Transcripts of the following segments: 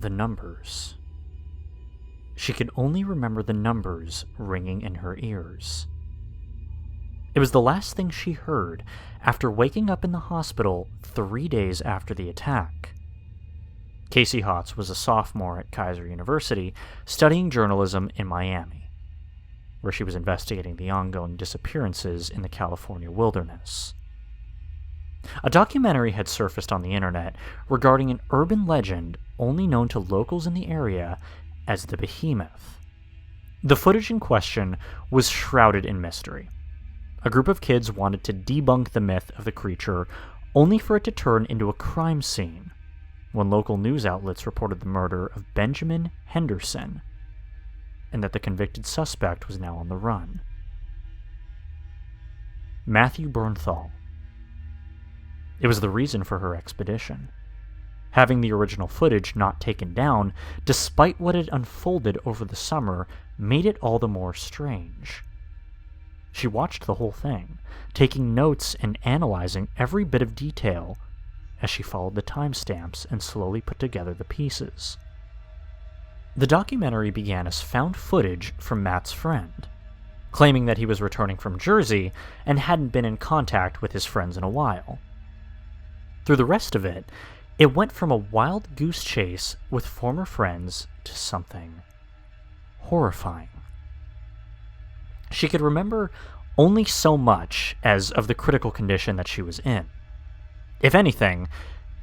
The numbers. She could only remember the numbers ringing in her ears. It was the last thing she heard after waking up in the hospital 3 days after the attack. Casey Hotz was a sophomore at Kaiser University studying journalism in Miami, where she was investigating the ongoing disappearances in the California wilderness. A documentary had surfaced on the internet regarding an urban legend only known to locals in the area as the Behemoth. The footage in question was shrouded in mystery. A group of kids wanted to debunk the myth of the creature, only for it to turn into a crime scene when local news outlets reported the murder of Benjamin Henderson, and that the convicted suspect was now on the run. Matthew Bernthal. It was the reason for her expedition. Having the original footage not taken down, despite what had unfolded over the summer, made it all the more strange. She watched the whole thing, taking notes and analyzing every bit of detail as she followed the timestamps and slowly put together the pieces. The documentary began as found footage from Matt's friend, claiming that he was returning from Jersey and hadn't been in contact with his friends in a while. Through the rest of it, it went from a wild goose chase with former friends to something horrifying. She could remember only so much as of the critical condition that she was in. If anything,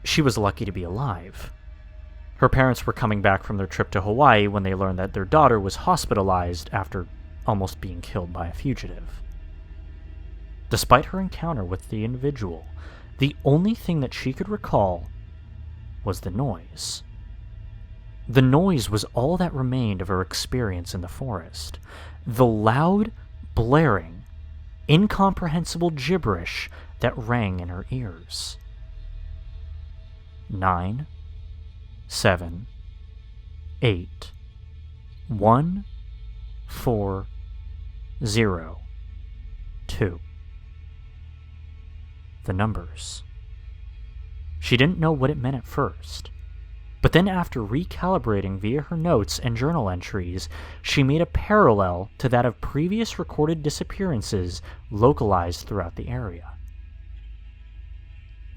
she was lucky to be alive. Her parents were coming back from their trip to Hawaii when they learned that their daughter was hospitalized after almost being killed by a fugitive. Despite her encounter with the individual, the only thing that she could recall was the noise. The noise was all that remained of her experience in the forest. The loud, blaring, incomprehensible gibberish that rang in her ears. 9, 7, 8, 1, 4, 0, 2. The numbers. She didn't know what it meant at first, but then after recalibrating via her notes and journal entries, she made a parallel to that of previous recorded disappearances localized throughout the area.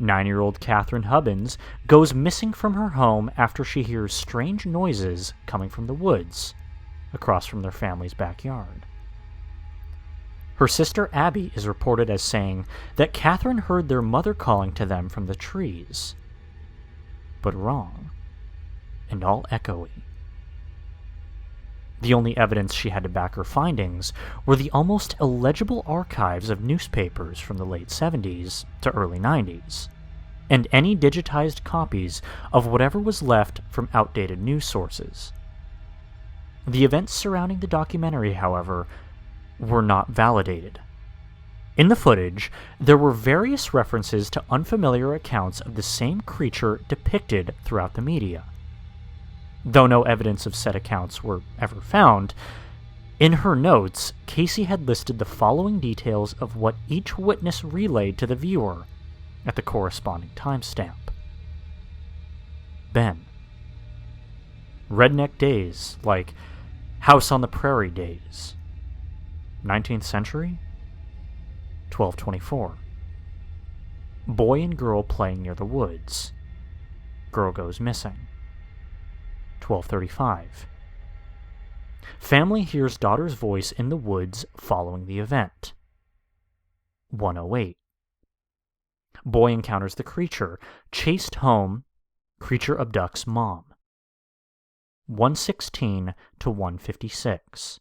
9-year-old Catherine Hubbins goes missing from her home after she hears strange noises coming from the woods across from their family's backyard. Her sister Abby is reported as saying that Catherine heard their mother calling to them from the trees, but wrong, and all echoey. The only evidence she had to back her findings were the almost illegible archives of newspapers from the late 70s to early 90s, and any digitized copies of whatever was left from outdated news sources. The events surrounding the documentary, however, were not validated. In the footage, there were various references to unfamiliar accounts of the same creature depicted throughout the media. Though no evidence of said accounts were ever found, in her notes, Casey had listed the following details of what each witness relayed to the viewer at the corresponding timestamp. Ben. Redneck days, like House on the Prairie days. 19th century? 1224. Boy and girl playing near the woods. Girl goes missing. 1235. Family hears daughter's voice in the woods following the event. 108. Boy encounters the creature, chased home, creature abducts mom. 116 to 156.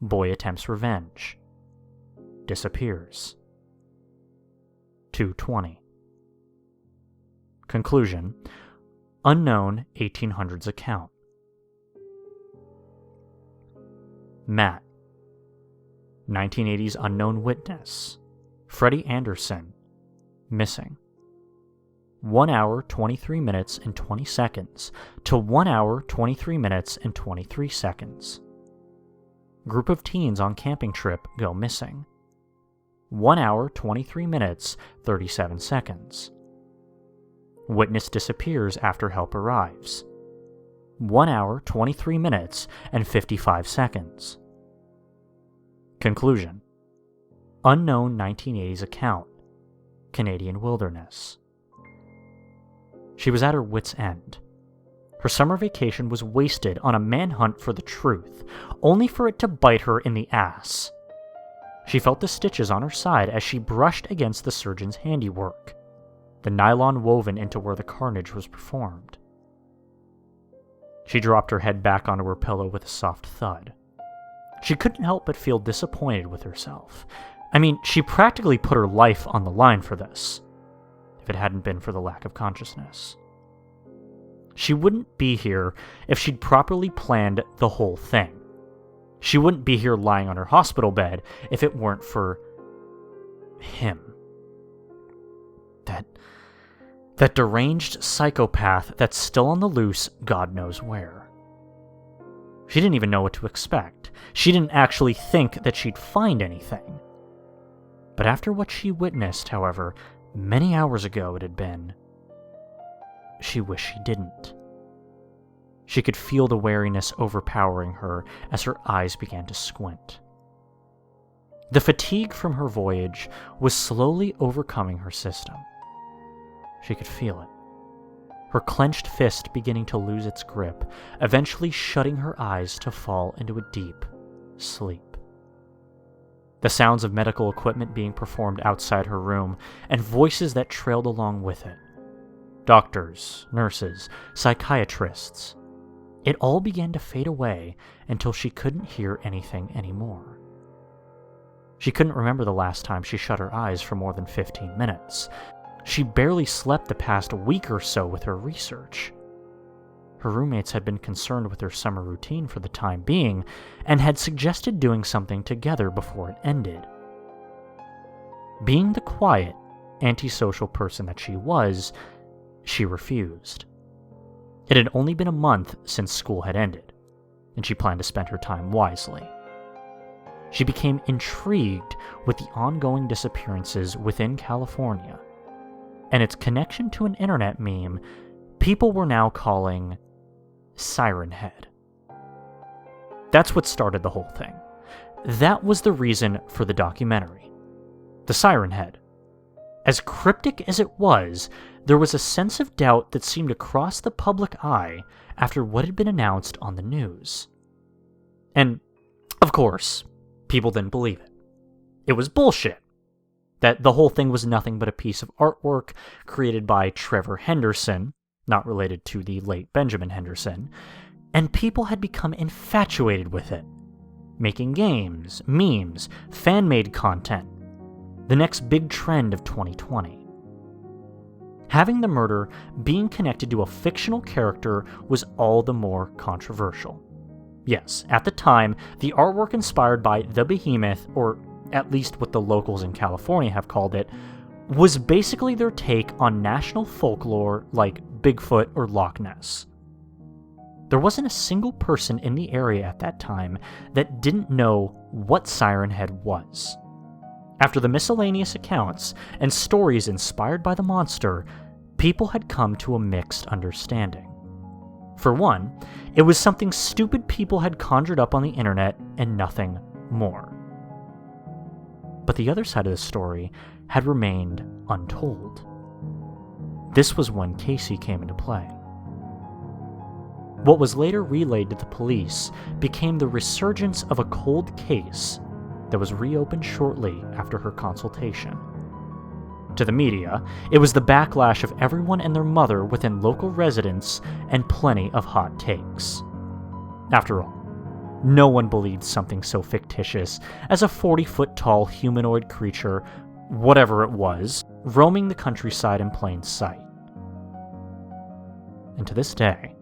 Boy attempts revenge. Disappears. 220. Conclusion. Unknown 1800s account. Matt. 1980s unknown witness. Freddie Anderson. Missing. 1 hour, 23 minutes, and 20 seconds to 1 hour, 23 minutes, and 23 seconds. Group of teens on camping trip go missing. 1 hour, 23 minutes, 37 seconds. Witness disappears after help arrives. 1 hour, 23 minutes, and 55 seconds. Conclusion. Unknown 1980s account. Canadian wilderness. She was at her wit's end. Her summer vacation was wasted on a manhunt for the truth, only for it to bite her in the ass. She felt the stitches on her side as she brushed against the surgeon's handiwork, the nylon woven into where the carnage was performed. She dropped her head back onto her pillow with a soft thud. She couldn't help but feel disappointed with herself. I mean, she practically put her life on the line for this, if it hadn't been for the lack of consciousness. She wouldn't be here if she'd properly planned the whole thing. She wouldn't be here lying on her hospital bed if it weren't for him. That deranged psychopath that's still on the loose, God knows where. She didn't even know what to expect. She didn't actually think that she'd find anything. But after what she witnessed, however, many hours ago it had been, she wished she didn't. She could feel the wariness overpowering her as her eyes began to squint. The fatigue from her voyage was slowly overcoming her system. She could feel it. Her clenched fist beginning to lose its grip, eventually shutting her eyes to fall into a deep sleep. The sounds of medical equipment being performed outside her room, and voices that trailed along with it. Doctors, nurses, psychiatrists. It all began to fade away until she couldn't hear anything anymore. She couldn't remember the last time she shut her eyes for more than 15 minutes. She barely slept the past week or so with her research. Her roommates had been concerned with her summer routine for the time being, and had suggested doing something together before it ended. Being the quiet, antisocial person that she was, she refused. It had only been a month since school had ended, and she planned to spend her time wisely. She became intrigued with the ongoing disappearances within California, and its connection to an internet meme people were now calling Sirenhead. That's what started the whole thing. That was the reason for the documentary. The Sirenhead. As cryptic as it was, there was a sense of doubt that seemed to cross the public eye after what had been announced on the news. And, of course, people didn't believe it. It was bullshit. That the whole thing was nothing but a piece of artwork created by Trevor Henderson, not related to the late Benjamin Henderson, and people had become infatuated with it, making games, memes, fan-made content, the next big trend of 2020. Having the murder being connected to a fictional character was all the more controversial. Yes, at the time, the artwork inspired by the Behemoth, or at least what the locals in California have called it, was basically their take on national folklore like Bigfoot or Loch Ness. There wasn't a single person in the area at that time that didn't know what Sirenhead was. After the miscellaneous accounts and stories inspired by the monster, people had come to a mixed understanding. For one, it was something stupid people had conjured up on the internet and nothing more. But the other side of the story had remained untold. This was when Casey came into play. What was later relayed to the police became the resurgence of a cold case that was reopened shortly after her consultation. To the media, it was the backlash of everyone and their mother within local residents and plenty of hot takes. After all, no one believed something so fictitious as a 40-foot-tall humanoid creature, whatever it was, roaming the countryside in plain sight. And to this day,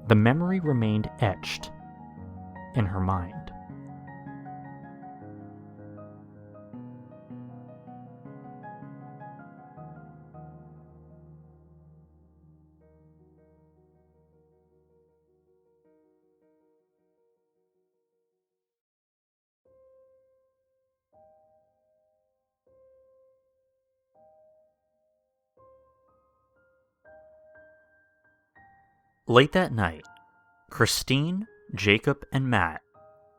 the memory remained etched in her mind. Late that night, Christine, Jacob, and Matt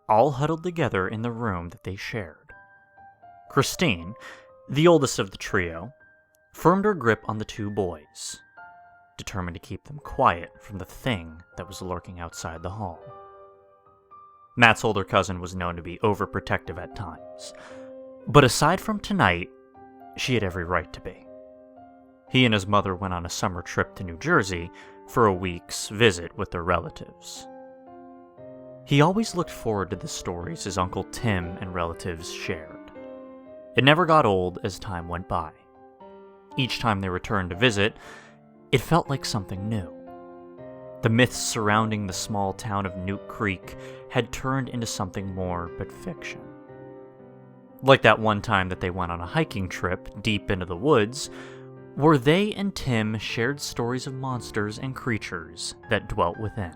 all huddled together in the room that they shared. Christine, the oldest of the trio, firmed her grip on the two boys, determined to keep them quiet from the thing that was lurking outside the hall. Matt's older cousin was known to be overprotective at times, but aside from tonight, she had every right to be. He and his mother went on a summer trip to New Jersey for a week's visit with their relatives. He always looked forward to the stories his Uncle Tim and relatives shared. It never got old as time went by. Each time they returned to visit, it felt like something new. The myths surrounding the small town of Newt Creek had turned into something more but fiction. Like that one time that they went on a hiking trip deep into the woods, where they and Tim shared stories of monsters and creatures that dwelt within,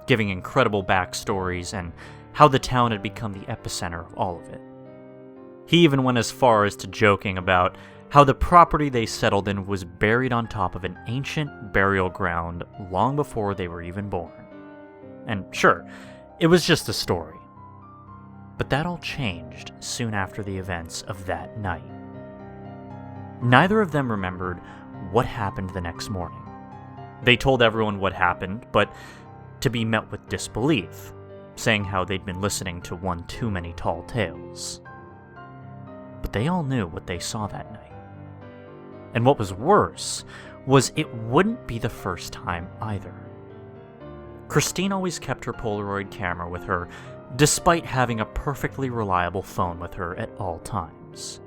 giving incredible backstories and how the town had become the epicenter of all of it. He even went as far as to joking about how the property they settled in was buried on top of an ancient burial ground long before they were even born. And sure, it was just a story. But that all changed soon after the events of that night. Neither of them remembered what happened the next morning. They told everyone what happened, but to be met with disbelief, saying how they'd been listening to one too many tall tales. But they all knew what they saw that night. And what was worse was it wouldn't be the first time either. Christine always kept her Polaroid camera with her, despite having a perfectly reliable phone with her at all times.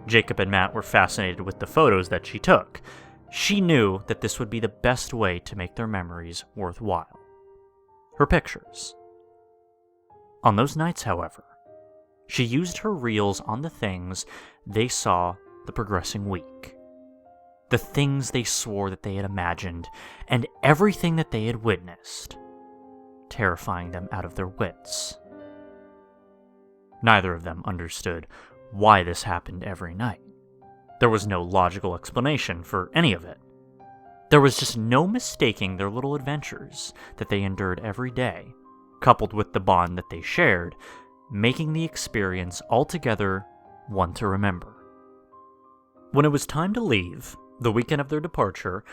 Jacob and Matt were fascinated with the photos that she took. She knew that this would be the best way to make their memories worthwhile. Her pictures. On those nights, however, she used her reels on the things they saw the progressing week. The things they swore that they had imagined, and everything that they had witnessed, terrifying them out of their wits. Neither of them understood why this happened every night. There was no logical explanation for any of it. There was just no mistaking their little adventures that they endured every day, coupled with the bond that they shared, making the experience altogether one to remember. When it was time to leave, the weekend of their departure,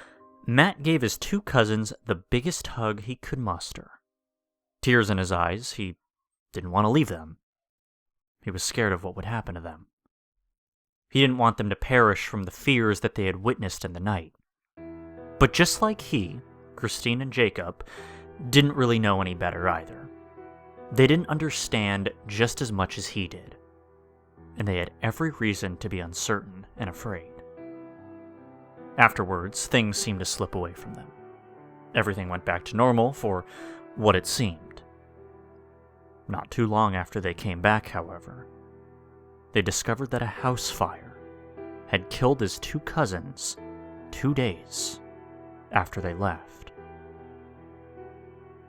Matt gave his two cousins the biggest hug he could muster. Tears in his eyes, he didn't want to leave them. He was scared of what would happen to them. He didn't want them to perish from the fears that they had witnessed in the night. But just like he, Christine and Jacob didn't really know any better either. They didn't understand just as much as he did, and they had every reason to be uncertain and afraid. Afterwards, things seemed to slip away from them. Everything went back to normal for what it seemed. Not too long after they came back, however, they discovered that a house fire had killed his two cousins 2 days after they left.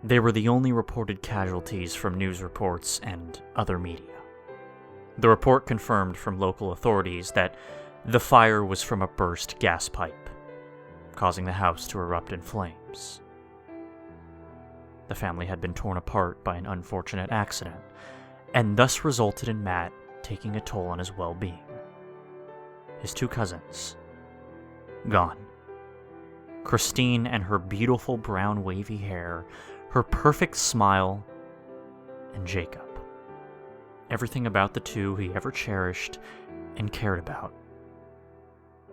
They were the only reported casualties from news reports and other media. The report confirmed from local authorities that the fire was from a burst gas pipe, causing the house to erupt in flames. The family had been torn apart by an unfortunate accident, and thus resulted in Matt taking a toll on his well-being. His two cousins, gone. Christine and her beautiful brown wavy hair, her perfect smile, and Jacob. Everything about the two he ever cherished and cared about.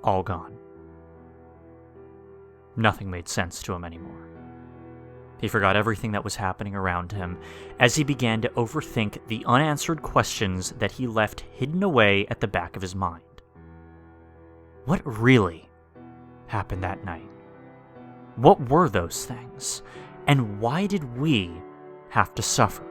All gone. Nothing made sense to him anymore. He forgot everything that was happening around him as he began to overthink the unanswered questions that he left hidden away at the back of his mind. What really happened that night? What were those things? And why did we have to suffer?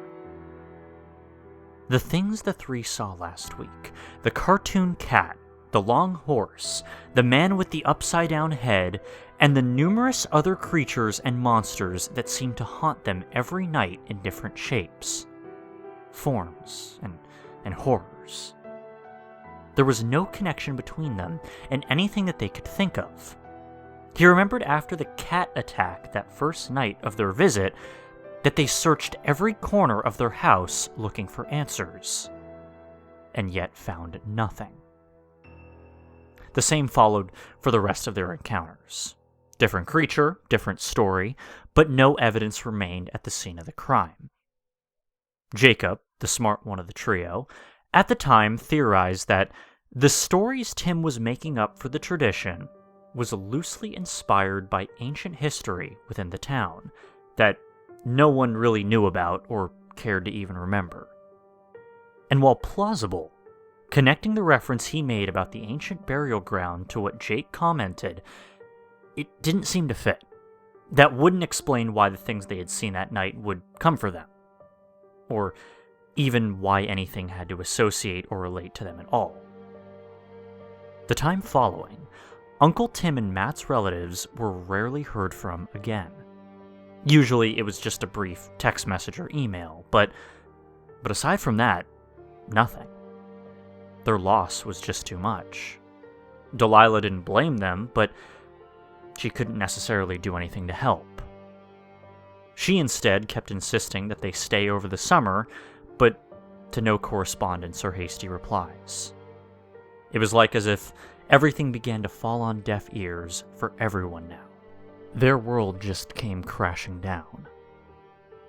The things the three saw last week, the cartoon cat, the long horse, the man with the upside-down head, and the numerous other creatures and monsters that seemed to haunt them every night in different shapes, forms, and horrors. There was no connection between them and anything that they could think of. He remembered after the cat attack that first night of their visit that they searched every corner of their house looking for answers, and yet found nothing. The same followed for the rest of their encounters. Different creature, different story, but no evidence remained at the scene of the crime. Jacob, the smart one of the trio, at the time theorized that the stories Tim was making up for the tradition was loosely inspired by ancient history within the town that no one really knew about or cared to even remember. And while plausible, connecting the reference he made about the ancient burial ground to what Jake commented, it didn't seem to fit. That wouldn't explain why the things they had seen that night would come for them, or even why anything had to associate or relate to them at all. The time following, Uncle Tim and Matt's relatives were rarely heard from again. Usually it was just a brief text message or email, but aside from that, nothing. Their loss was just too much. Delilah didn't blame them, but she couldn't necessarily do anything to help. She instead kept insisting that they stay over the summer, but to no correspondence or hasty replies. It was like as if everything began to fall on deaf ears for everyone now. Their world just came crashing down.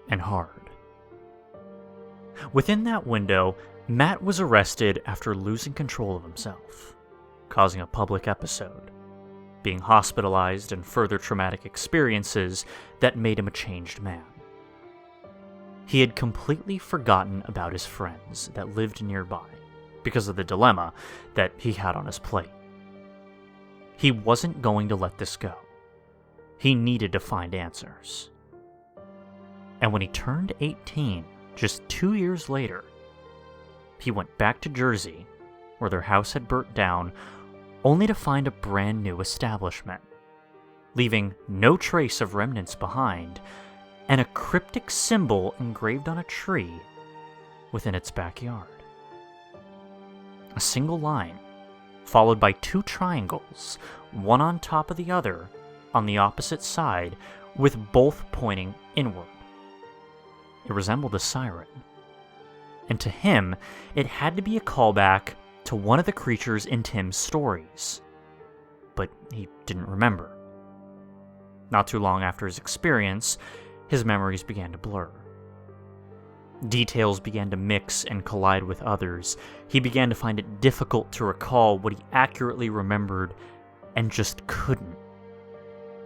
And hard. Within that window, Matt was arrested after losing control of himself, causing a public episode, being hospitalized and further traumatic experiences that made him a changed man. He had completely forgotten about his friends that lived nearby because of the dilemma that he had on his plate. He wasn't going to let this go. He needed to find answers. And when he turned 18, just 2 years later, he went back to Jersey, where their house had burnt down, only to find a brand new establishment, leaving no trace of remnants behind, and a cryptic symbol engraved on a tree within its backyard. A single line, followed by 2 triangles, one on top of the other, on the opposite side, with both pointing inward. It resembled a siren. And to him, it had to be a callback to one of the creatures in Tim's stories. But he didn't remember. Not too long after his experience, his memories began to blur. Details began to mix and collide with others. He began to find it difficult to recall what he accurately remembered and just couldn't.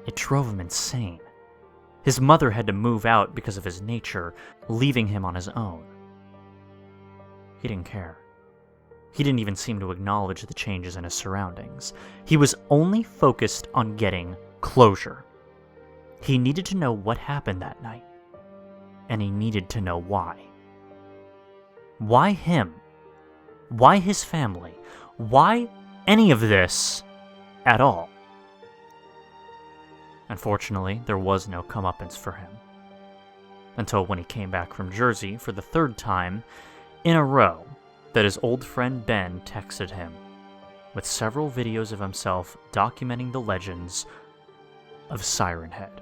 It drove him insane. His mother had to move out because of his nature, leaving him on his own. He didn't care. He didn't even seem to acknowledge the changes in his surroundings. He was only focused on getting closure. He needed to know what happened that night, and he needed to know why. Why him? Why his family? Why any of this at all? Unfortunately, there was no comeuppance for him. Until when he came back from Jersey for the 3rd time in a row that his old friend Ben texted him with several videos of himself documenting the legends of Sirenhead.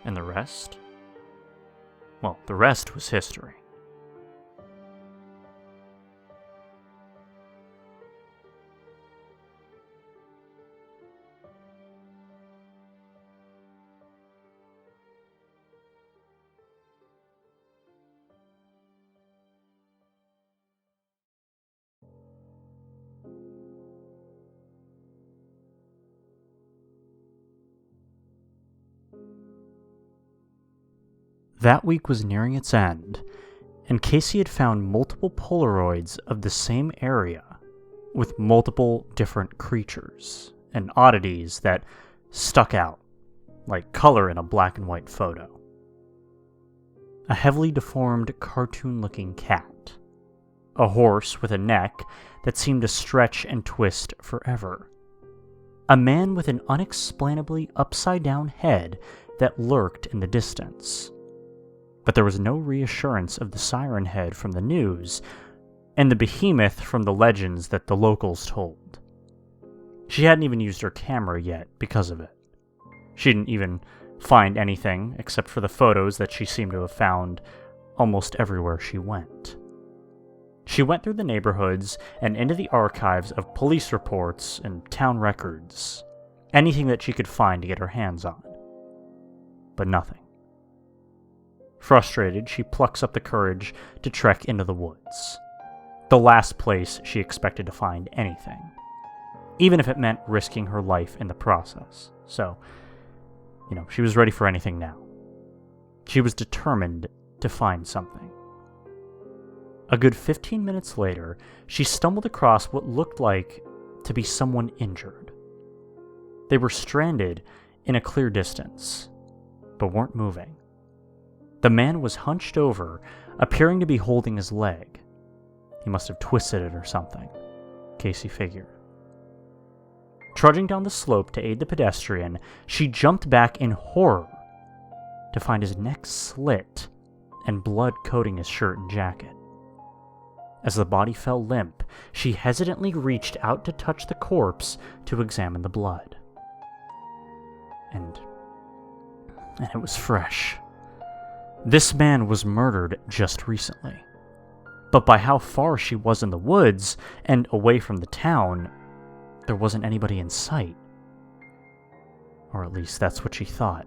And the rest? Well, the rest was history. That week was nearing its end, and Casey had found multiple Polaroids of the same area with multiple different creatures and oddities that stuck out, like color in a black and white photo. A heavily deformed, cartoon-looking cat. A horse with a neck that seemed to stretch and twist forever. A man with an unexplainably upside-down head that lurked in the distance. But there was no reassurance of the Sirenhead from the news, and the behemoth from the legends that the locals told. She hadn't even used her camera yet because of it. She didn't even find anything except for the photos that she seemed to have found almost everywhere she went. She went through the neighborhoods and into the archives of police reports and town records, anything that she could find to get her hands on. But nothing. Frustrated, she plucks up the courage to trek into the woods, the last place she expected to find anything, even if it meant risking her life in the process. So, she was ready for anything now. She was determined to find something. A good 15 minutes later, she stumbled across what looked like to be someone injured. They were stranded in a clear distance, but weren't moving. The man was hunched over, appearing to be holding his leg. He must have twisted it or something, Casey figured. Trudging down the slope to aid the pedestrian, she jumped back in horror to find his neck slit and blood coating his shirt and jacket. As the body fell limp, she hesitantly reached out to touch the corpse to examine the blood. And it was fresh. This man was murdered just recently. But by how far she was in the woods and away from the town, there wasn't anybody in sight. Or at least that's what she thought.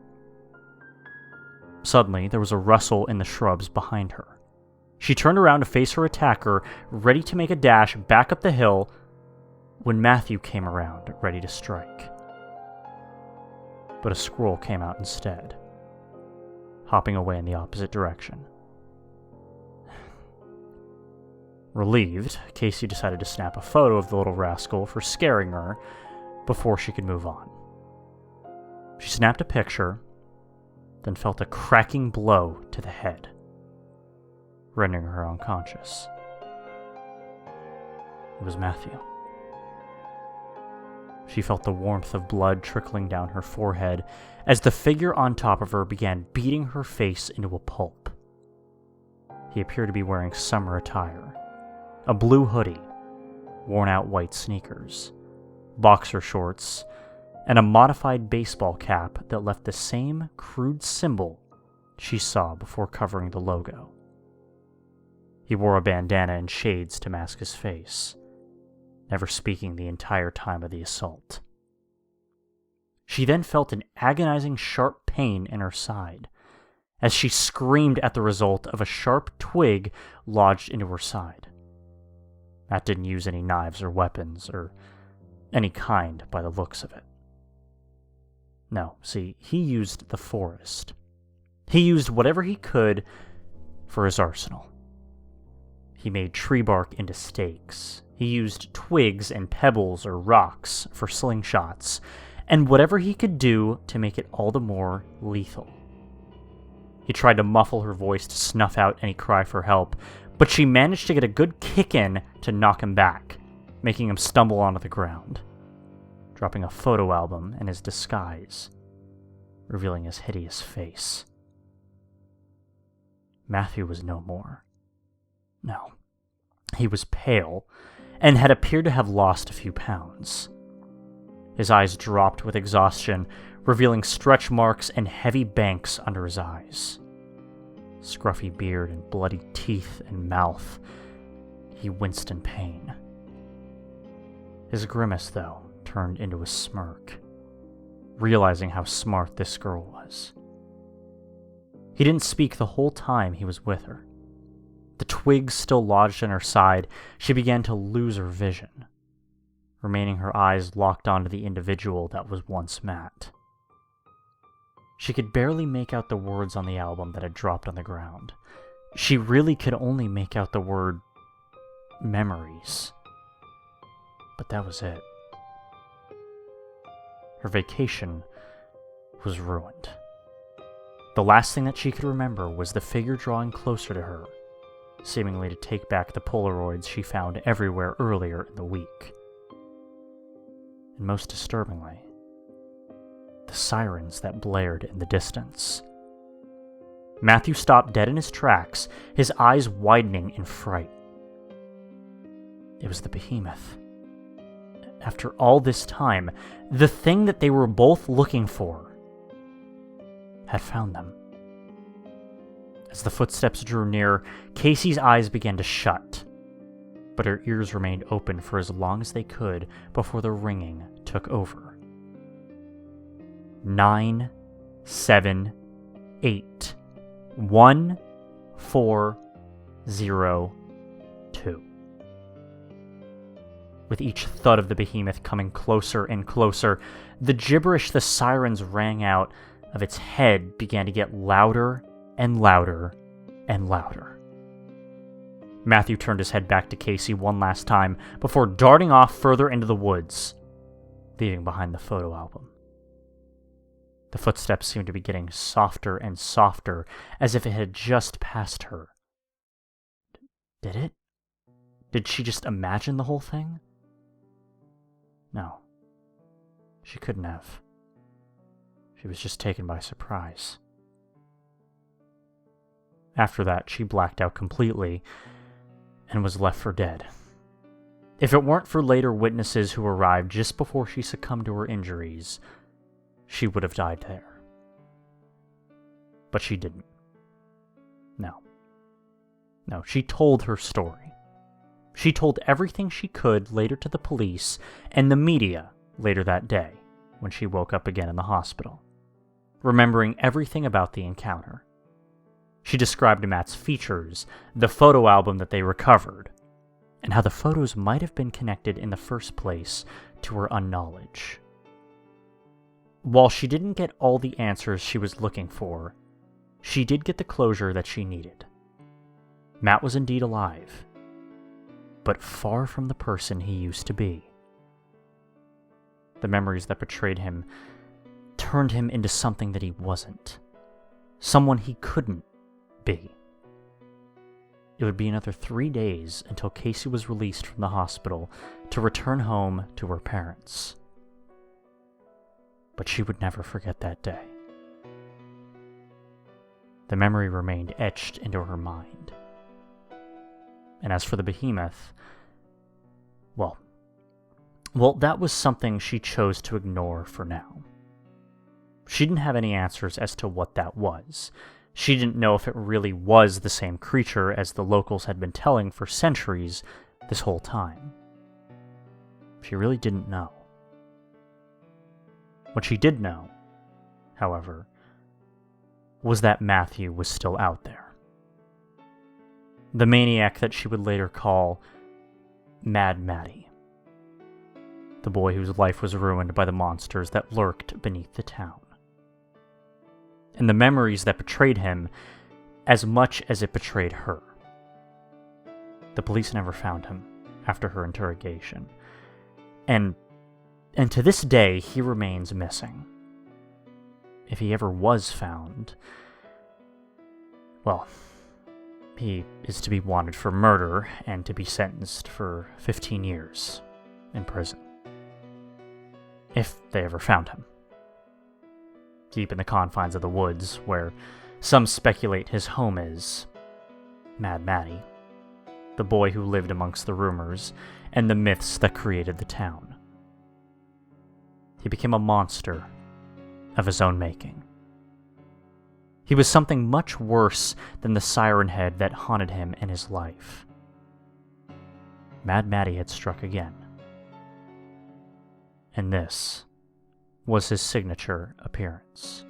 Suddenly, there was a rustle in the shrubs behind her. She turned around to face her attacker, ready to make a dash back up the hill, when Matthew came around, ready to strike. But a squirrel came out instead, hopping away in the opposite direction. Relieved, Casey decided to snap a photo of the little rascal for scaring her before she could move on. She snapped a picture, then felt a cracking blow to the head, rendering her unconscious. It was Matthew. She felt the warmth of blood trickling down her forehead as the figure on top of her began beating her face into a pulp. He appeared to be wearing summer attire, a blue hoodie, worn-out white sneakers, boxer shorts, and a modified baseball cap that left the same crude symbol she saw before covering the logo. He wore a bandana and shades to mask his face, never speaking the entire time of the assault. She then felt an agonizing sharp pain in her side, as she screamed at the result of a sharp twig lodged into her side. Matt didn't use any knives or weapons, or any kind by the looks of it. No, see, he used the forest. He used whatever he could for his arsenal. He made tree bark into stakes. He used twigs and pebbles or rocks for slingshots, and whatever he could do to make it all the more lethal. He tried to muffle her voice to snuff out any cry for help, but she managed to get a good kick in to knock him back, making him stumble onto the ground, dropping a photo album and his disguise, revealing his hideous face. Matthew was no more. No, he was pale, and had appeared to have lost a few pounds. His eyes dropped with exhaustion, revealing stretch marks and heavy banks under his eyes. Scruffy beard and bloody teeth and mouth. He winced in pain. His grimace, though, turned into a smirk, realizing how smart this girl was. He didn't speak the whole time he was with her. The twigs still lodged in her side, she began to lose her vision, remaining her eyes locked onto the individual that was once Matt. She could barely make out the words on the album that had dropped on the ground. She really could only make out the word memories. But that was it. Her vacation was ruined. The last thing that she could remember was the figure drawing closer to her, seemingly to take back the Polaroids she found everywhere earlier in the week. And most disturbingly, the sirens that blared in the distance. Matthew stopped dead in his tracks, his eyes widening in fright. It was the behemoth. after all this time, the thing that they were both looking for had found them. As the footsteps drew near, Casey's eyes began to shut, but her ears remained open for as long as they could before the ringing took over. 9, 7, 8, 1, 4, 0, 2. With each thud of the behemoth coming closer and closer, the gibberish the sirens rang out of its head began to get louder and louder and louder. Matthew turned his head back to Casey one last time before darting off further into the woods, leaving behind the photo album. The footsteps seemed to be getting softer and softer, as if it had just passed her. Did it? Did she just imagine the whole thing? No. She couldn't have. She was just taken by surprise. After that, she blacked out completely and was left for dead. If it weren't for later witnesses who arrived just before she succumbed to her injuries, she would have died there. But she didn't. No, she told her story. She told everything she could later to the police and the media later that day when she woke up again in the hospital, remembering everything about the encounter. She described Matt's features, the photo album that they recovered, and how the photos might have been connected in the first place to her unknowledge. While she didn't get all the answers she was looking for, she did get the closure that she needed. Matt was indeed alive, but far from the person he used to be. The memories that betrayed him turned him into something that he wasn't, someone he couldn't be. It would be another 3 days until Casey was released from the hospital to return home to her parents. But she would never forget that day. The memory remained etched into her mind. And as for the behemoth, well, that was something she chose to ignore for now. She didn't have any answers as to what that was. She didn't know if it really was the same creature as the locals had been telling for centuries this whole time. She really didn't know. What she did know, however, was that Matthew was still out there. The maniac that she would later call Mad Matty. The boy whose life was ruined by the monsters that lurked beneath the town. And the memories that betrayed him as much as it betrayed her. The police never found him after her interrogation. And to this day, he remains missing. If he ever was found, well, he is to be wanted for murder and to be sentenced for 15 years in prison. If they ever found him. Deep in the confines of the woods, where some speculate his home is, Mad Matty, the boy who lived amongst the rumors and the myths that created the town. He became a monster of his own making. He was something much worse than the Sirenhead that haunted him in his life. Mad Matty had struck again. And this was his signature appearance.